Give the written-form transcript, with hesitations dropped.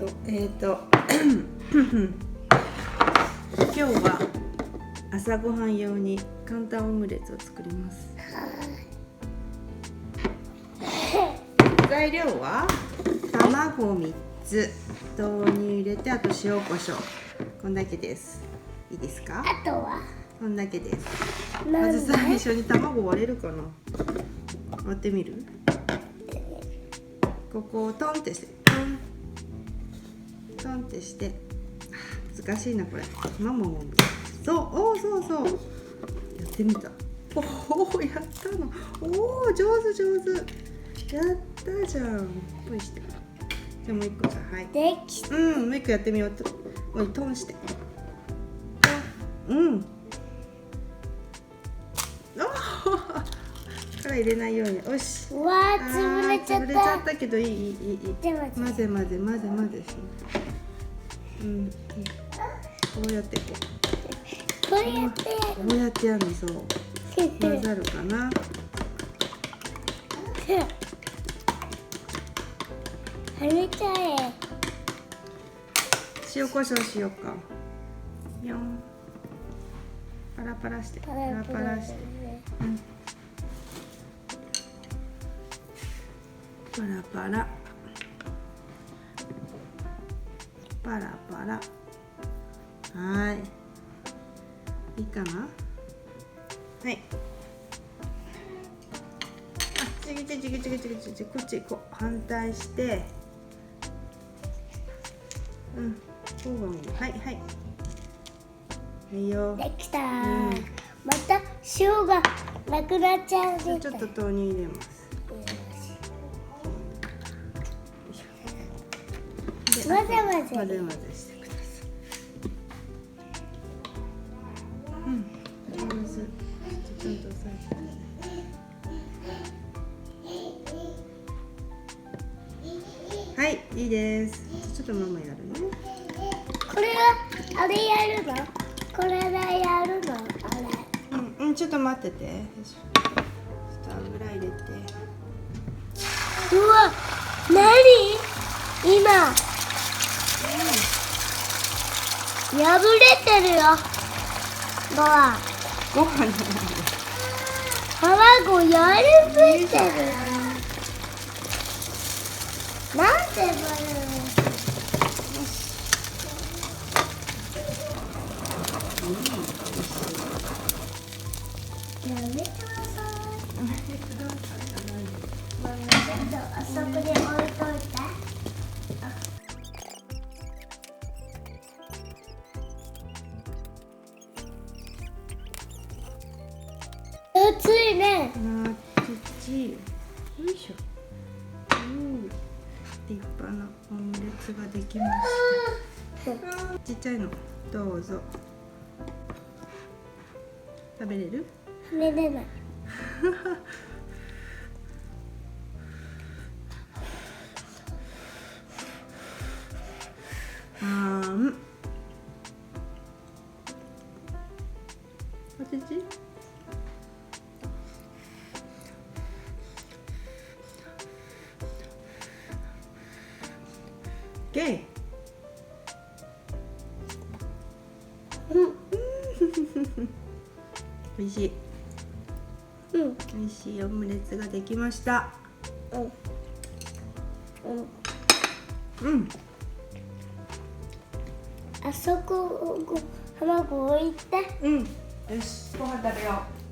今日は朝ごはん用に簡単オムレツを作ります。材料は卵3つ、豆乳入れて、あと塩コショウ、こんだけです。いいですか？あとはこんだけです。まず最初に卵割れるかな？割ってみる？ここをトンってしてトンってして、難しいなこれ。ママもそうやってみた。おお、やったの。おお、上手。やったじゃん。ぽいして。じゃあもう一個じゃはい。できた。もう一個やってみようと。おい、トンして。から入れないように。よし。うわー、潰れちゃった。潰れちゃったけどいい。混ぜして。こうやってこうやってやるの。そう。混ざるかな。はめちゃえ。塩コショウしようか。よん。パラパラして。パラパラして。パラパラはい、いいかな。はい。ちぎこっちこう反対して、交互に。はいよ。できた。また塩がなくなっちゃう。ちょっと豆乳入れます。混ぜしてください。上手。ちゃんと押さえて。はい、いいです。ちょっとママやるね。これはあれやるの？これでやるの？あれ。ちょっと待ってて。ちょっと油入れて。うわ、何？今。破れてるよ。ご飯卵破れてる。なんでバレるの？やめてください。ちょっとあそこに置いといて。熱いね。よいしょ。立派なオムレツができました。ちっちゃいのどうぞ。食べれる？食べれない。おちち。ゲー。美味しい。美味しいオムレツができました。あそこ卵置いて。よし、ご飯食べよう。